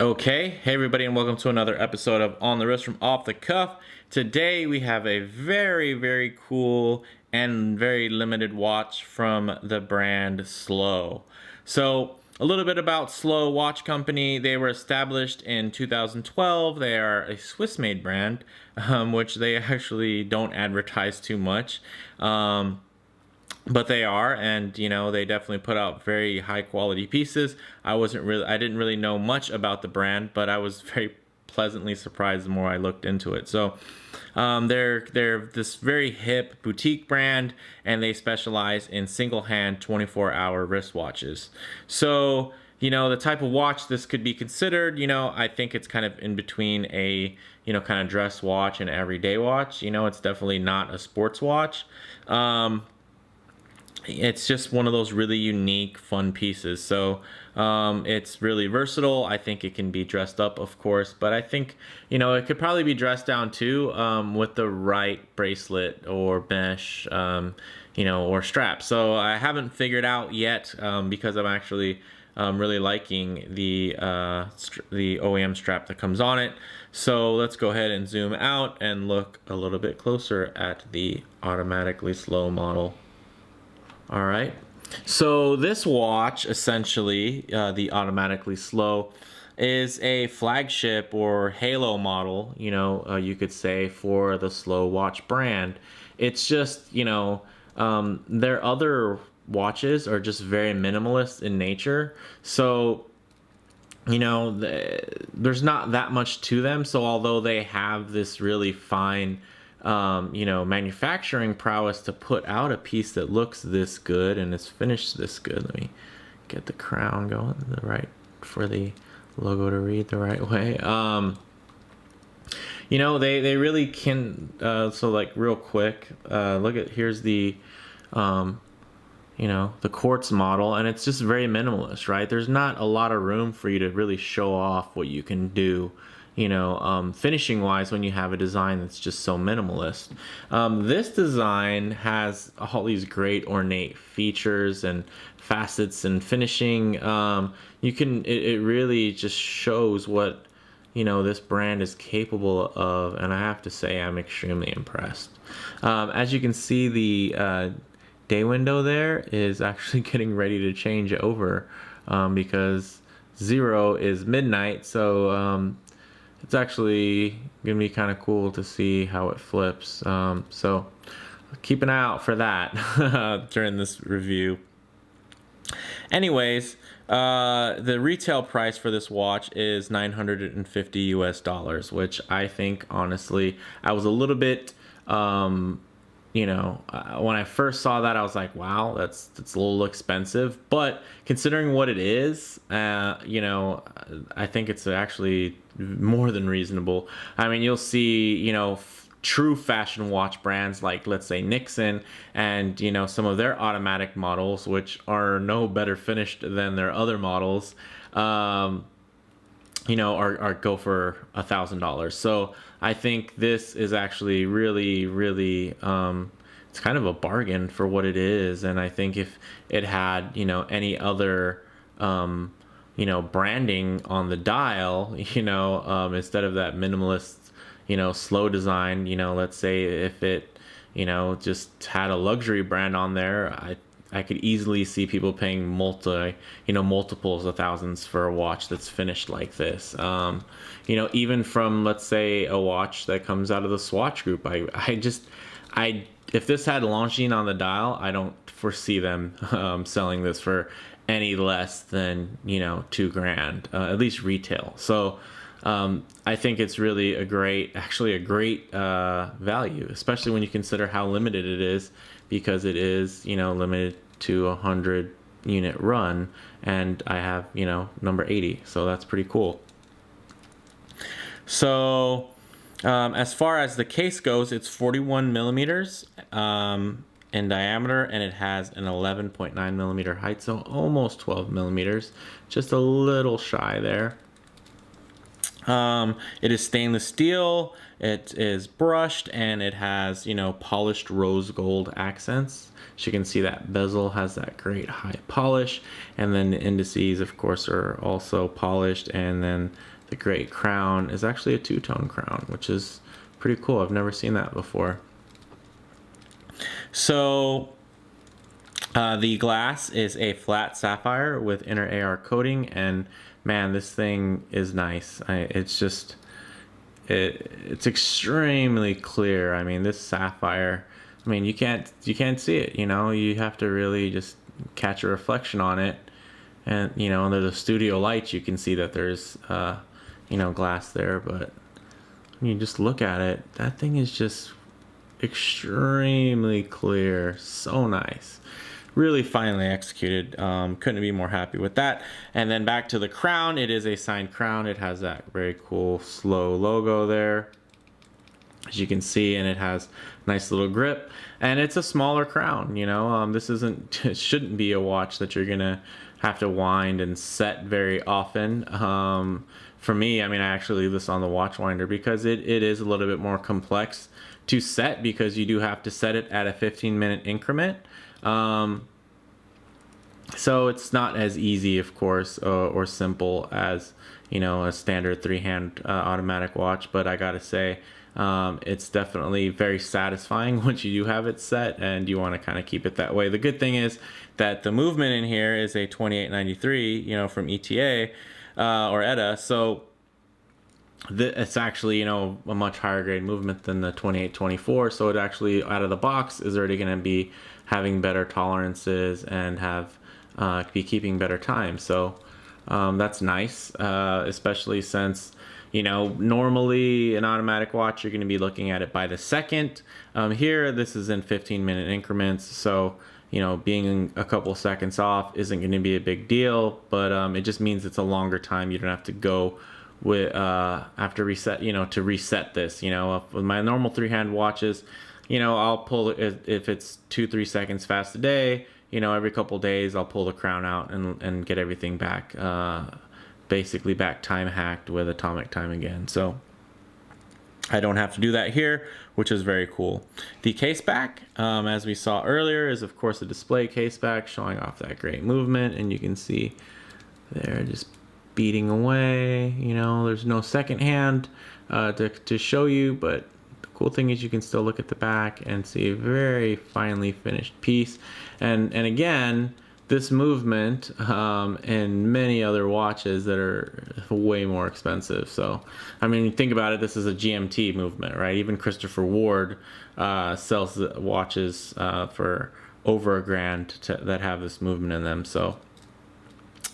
Okay, hey everybody, and welcome to another episode of On the Wrist from Off the Cuff. Today we have a very cool and very limited watch from the brand Slow. So a little bit about Slow Watch Company. They were established in 2012. They are a Swiss-made brand, which they actually don't advertise too much. But they are, and you know, they definitely put out very high quality pieces. I didn't really know much about the brand, but I was very pleasantly surprised the more I looked into it. So they're this very hip boutique brand, and they specialize in single hand 24-hour wristwatches. So you know, the type of watch this could be considered, you know, I think it's kind of in between a, you know, kind of dress watch and everyday watch. You know, it's definitely not a sports watch. It's just one of those really unique, fun pieces. So it's really versatile. I think it can be dressed up, of course, but I think, you know, it could probably be dressed down too, with the right bracelet or mesh, you know, or strap. So I haven't figured out yet, because I'm actually really liking the OEM strap that comes on it. So let's go ahead and zoom out and look a little bit closer at the automatically slow model. All right, so this watch, essentially, the automatically slow, is a flagship or halo model, you know, you could say, for the Slow Watch brand. It's just, you know, their other watches are just very minimalist in nature. So, you know, there's not that much to them. So although they have this really fine you know, manufacturing prowess to put out a piece that looks this good and is finished this good. Let me get the crown going for the logo to read the right way. You know, they really can. So like real quick, here's the you know, the quartz model, and it's just very minimalist, right? There's not a lot of room for you to really show off what you can do, you know, finishing wise, when you have a design that's just so minimalist. This design has all these great ornate features and facets and finishing. It really just shows what, you know, this brand is capable of, and I have to say I'm extremely impressed. As you can see, the day window there is actually getting ready to change over, because 0 is midnight. So it's actually gonna be kind of cool to see how it flips. So keep an eye out for that during this review. Anyways, the retail price for this watch is $950 US, which I think, honestly, I was a little bit, you know, when I first saw that, I was like, wow, that's a little expensive. But considering what it is, you know, I think it's actually more than reasonable. I mean, you'll see, you know, true fashion watch brands like, let's say, Nixon, and, you know, some of their automatic models, which are no better finished than their other models, you know, are go for $1,000. So I think this is actually really, it's kind of a bargain for what it is. And I think if it had, you know, any other, you know, branding on the dial, you know, instead of that minimalist, you know, slow design, you know, let's say if it, you know, just had a luxury brand on there, I could easily see people paying multiples of thousands for a watch that's finished like this. You know, even from, let's say, a watch that comes out of the Swatch group, if this had Longines on the dial, I don't foresee them selling this for any less than, you know, $2,000, at least retail. So I think it's really actually a great value, especially when you consider how limited it is, because it is, you know, limited to 100 unit run, and I have, you know, number 80, so that's pretty cool. So as far as the case goes, it's 41 millimeters in diameter, and it has an 11.9 millimeter height, so almost 12 millimeters, just a little shy there. It is stainless steel, it is brushed, and it has, you know, polished rose gold accents. As you can see, that bezel has that great high polish, and then the indices, of course, are also polished, and then the great crown is actually a two-tone crown, which is pretty cool. I've never seen that before. So the glass is a flat sapphire with inner AR coating, and man, this thing is nice. It's just, it's extremely clear. I mean, this sapphire, I mean, you can't see it, you know, you have to really just catch a reflection on it. And, you know, under the studio lights, you can see that there's, you know, glass there, but when you just look at it, that thing is just extremely clear. So nice. Really finely executed. Couldn't be more happy with that. And then back to the crown. It is a signed crown. It has that very cool slow logo there, as you can see, and it has nice little grip, and it's a smaller crown. You know, this isn't, it shouldn't be a watch that you're gonna have to wind and set very often. For me, I mean, I actually leave this on the watch winder because it is a little bit more complex to set, because you do have to set it at a 15-minute increment. So it's not as easy, of course, or simple as, you know, a standard three-hand automatic watch. But I gotta say, it's definitely very satisfying once you do have it set, and you want to kind of keep it that way. The good thing is that the movement in here is a 2893, you know, from ETA or ETA. So it's actually, you know, a much higher grade movement than the 2824. So it actually, out of the box, is already going to be having better tolerances and have be keeping better time. So that's nice, especially since, you know, normally an automatic watch, you're going to be looking at it by the second. Here, this is in 15-minute increments. So, you know, being a couple seconds off isn't going to be a big deal, but it just means it's a longer time. You don't have to go with after reset, you know, to reset this. You know, with my normal three-hand watches, you know, I'll pull it if it's 2-3 seconds fast a day. You know, every couple days I'll pull the crown out and get everything back, basically back time hacked with atomic time again. So I don't have to do that here, which is very cool. The case back, as we saw earlier, is of course a display case back showing off that great movement, and you can see there just beating away. You know, there's no second hand to show you, but the cool thing is you can still look at the back and see a very finely finished piece. And again, this movement and many other watches that are way more expensive. So, I mean, think about it, this is a GMT movement, right? Even Christopher Ward sells watches for over $1,000 that have this movement in them. So,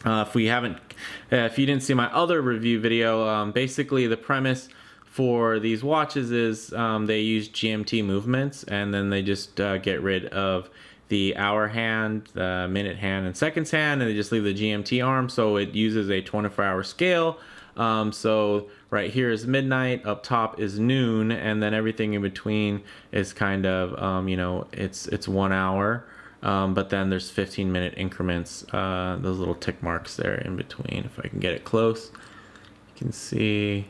if you didn't see my other review video, basically the premise for these watches is they use GMT movements, and then they just get rid of the hour hand, the minute hand, and seconds hand, and they just leave the GMT arm. So it uses a 24-hour scale. So right here is midnight, up top is noon, and then everything in between is kind of, you know, it's 1 hour. But then there's 15-minute increments, those little tick marks there in between. If I can get it close, you can see,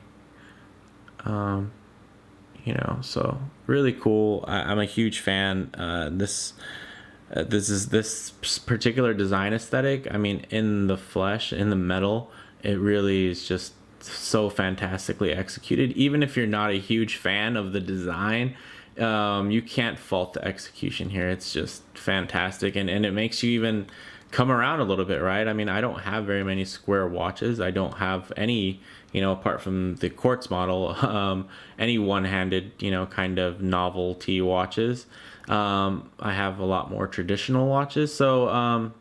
you know, so really cool. I'm a huge fan. This particular design aesthetic, I mean, in the flesh, in the metal, it really is just so fantastically executed. Even if you're not a huge fan of the design, you can't fault the execution here. It's just fantastic, and it makes you even come around a little bit, right? I mean, I don't have very many square watches. I don't have any, you know, apart from the quartz model, any one-handed, you know, kind of novelty watches. I have a lot more traditional watches. So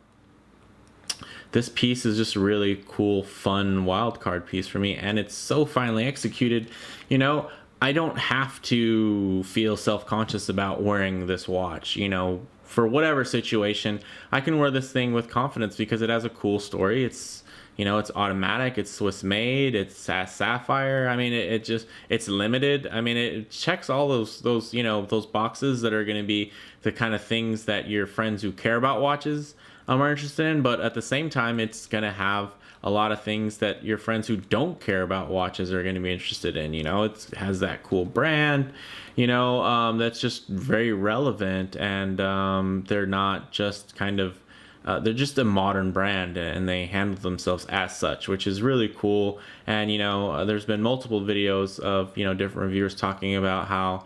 this piece is just a really cool, fun wild card piece for me, and it's so finely executed. You know, I don't have to feel self-conscious about wearing this watch. You know, for whatever situation, I can wear this thing with confidence because it has a cool story. It's, you know, it's automatic, it's Swiss made, it's sapphire. I mean, it's limited. I mean, it checks all those, you know, those boxes that are going to be the kind of things that your friends who care about watches are interested in. But at the same time, it's going to have a lot of things that your friends who don't care about watches are going to be interested in. You know, it has that cool brand, you know, that's just very relevant, and they're not just kind of they're just a modern brand, and they handle themselves as such, which is really cool. And there's been multiple videos of different reviewers talking about how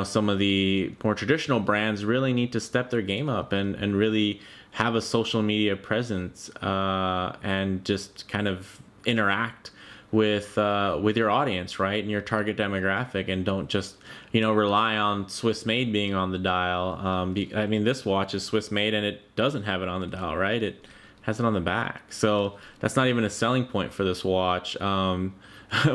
some of the more traditional brands really need to step their game up and really have a social media presence, and just kind of interact with your audience, right, and your target demographic, and don't just rely on Swiss made being on the dial. I mean, this watch is Swiss made and it doesn't have it on the dial, right? It has it on the back, so that's not even a selling point for this watch,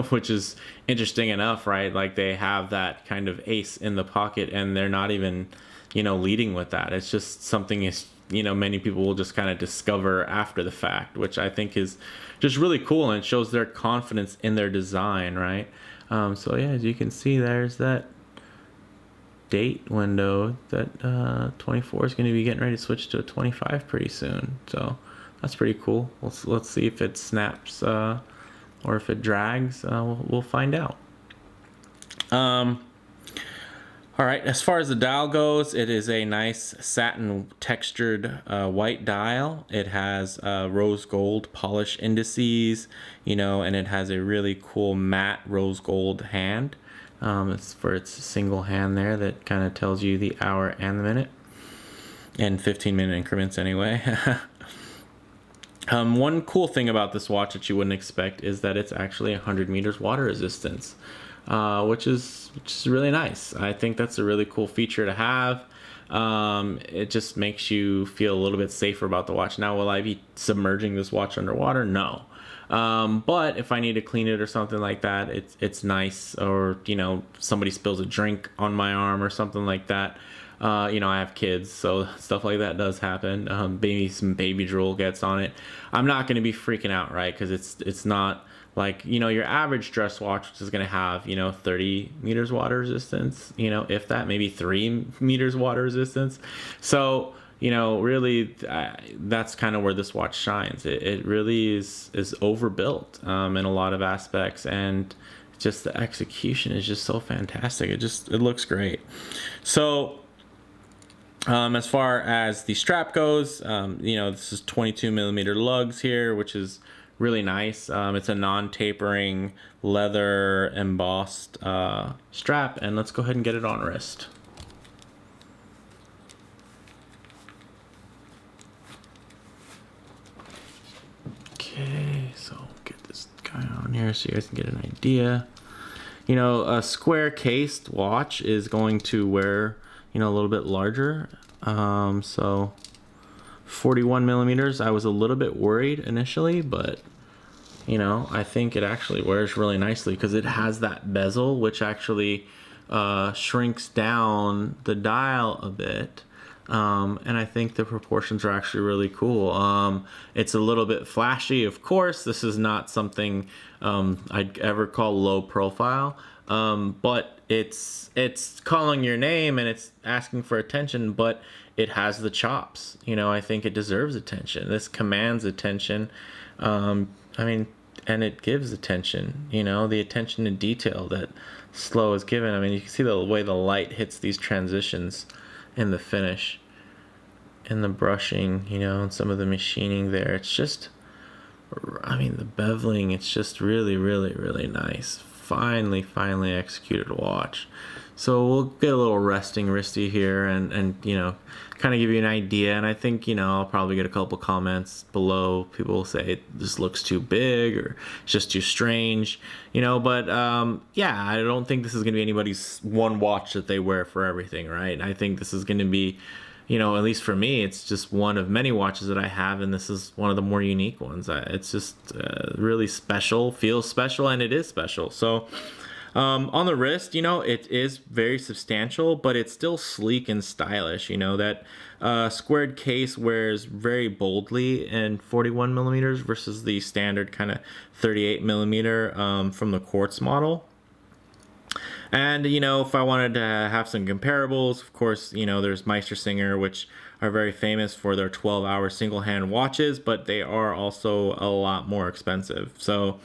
which is interesting enough, right? Like, they have that kind of ace in the pocket and they're not even leading with that. It's just something many people will just kind of discover after the fact, which I think is just really cool, and it shows their confidence in their design, right? So yeah, as you can see, there's that date window that 24 is going to be getting ready to switch to a 25 pretty soon. So that's pretty cool. Let's see if it snaps or if it drags. We'll find out. All right, as far as the dial goes, it is a nice satin textured white dial. It has rose gold polish indices, and it has a really cool matte rose gold hand. It's for its single hand there that kind of tells you the hour and the minute, in 15-minute increments anyway. One cool thing about this watch that you wouldn't expect is that it's actually 100 meters water resistance. Which is really nice. I think that's a really cool feature to have. It just makes you feel a little bit safer about the watch. Now, will I be submerging this watch underwater? No. But if I need to clean it or something like that, it's nice. Or somebody spills a drink on my arm or something like that. I have kids, so stuff like that does happen. Maybe some baby drool gets on it. I'm not going to be freaking out, right? Because it's not like your average dress watch, which is going to have 30 meters water resistance, if that, maybe 3 meters water resistance. So really, that's kind of where this watch shines. It really is overbuilt in a lot of aspects, and just the execution is just so fantastic. It looks great. So as far as the strap goes, this is 22 millimeter lugs here, which is really nice. It's a non-tapering leather embossed strap, and let's go ahead and get it on wrist. Okay, so get this guy on here so you guys can get an idea. A square cased watch is going to wear a little bit larger, so 41 millimeters. I was a little bit worried initially, but I think it actually wears really nicely because it has that bezel, which actually shrinks down the dial a bit. And I think the proportions are actually really cool. It's a little bit flashy, of course. This is not something I'd ever call low profile, but it's calling your name and it's asking for attention, but it has the chops. I think it deserves attention. This commands attention. And it gives attention, the attention to detail that Slow is given. You can see the way the light hits these transitions in the finish, in the brushing, and some of the machining there. It's just, the beveling, it's just really, really, really nice. Finely executed watch. So we'll get a little resting wristy here and kind of give you an idea. And I think, I'll probably get a couple comments below. People will say this looks too big or it's just too strange, but yeah, I don't think this is going to be anybody's one watch that they wear for everything, right? I think this is going to be, at least for me, it's just one of many watches that I have, and this is one of the more unique ones. It's just really special, feels special, and it is special. So on the wrist, it is very substantial, but it's still sleek and stylish. That squared case wears very boldly in 41 millimeters versus the standard kind of 38 millimeter from the quartz model. And, if I wanted to have some comparables, of course, there's Meistersinger, which are very famous for their 12-hour single-hand watches, but they are also a lot more expensive. So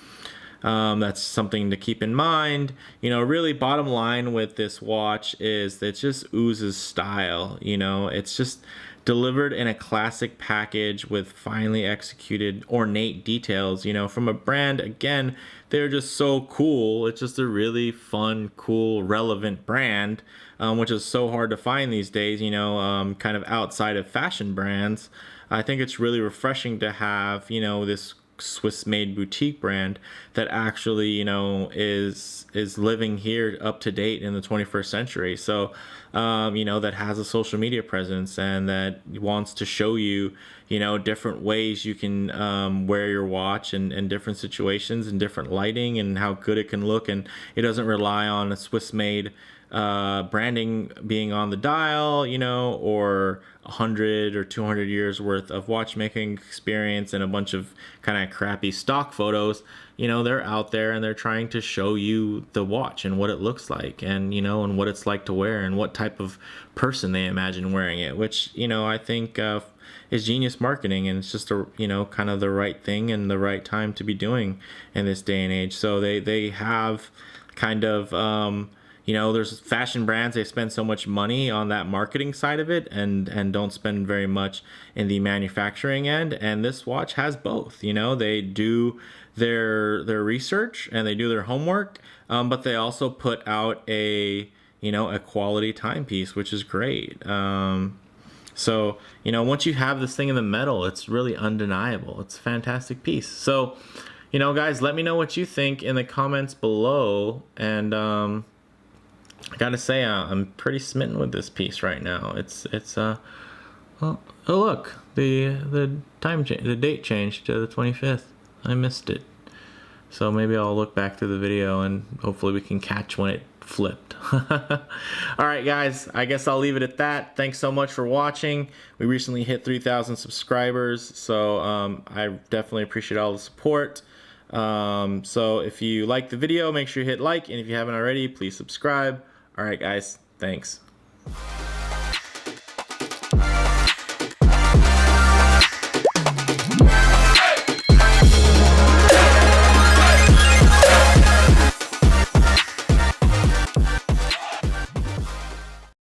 that's something to keep in mind. Really bottom line with this watch is that it just oozes style. It's just delivered in a classic package with finely executed ornate details, you know, from a brand. Again, they're just so cool. It's just a really fun, cool, relevant brand, which is so hard to find these days, you know, kind of outside of fashion brands. I think it's really refreshing to have, you know, this Swiss-made boutique brand that actually, you know, is living here up to date in the 21st century. So, you know, that has a social media presence and that wants to show you, you know, different ways you can wear your watch in different situations and different lighting and how good it can look. And it doesn't rely on a Swiss-made branding being on the dial, you know, or 100 or 200 years worth of watchmaking experience and a bunch of kind of crappy stock photos. You know, they're out there and they're trying to show you the watch and what it looks like, and, you know, and what it's like to wear and what type of person they imagine wearing it, which, you know, I think is genius marketing, and it's just a, you know, kind of the right thing and the right time to be doing in this day and age. So they have kind of you know, there's fashion brands, they spend so much money on that marketing side of it and don't spend very much in the manufacturing end. And this watch has both. You know, they do their research and they do their homework, but they also put out a, you know, a quality timepiece, which is great. So, you know, once you have this thing in the metal, it's really undeniable. It's a fantastic piece. So, you know, guys, let me know what you think in the comments below. And I gotta say, I'm pretty smitten with this piece right now. It's well, oh look, the date changed to the 25th. I missed it. So maybe I'll look back through the video and hopefully we can catch when it flipped. All right, guys, I guess I'll leave it at that. Thanks so much for watching. We recently hit 3,000 subscribers, so I definitely appreciate all the support. So if you like the video, make sure you hit like, and if you haven't already, please subscribe. All right, guys, thanks.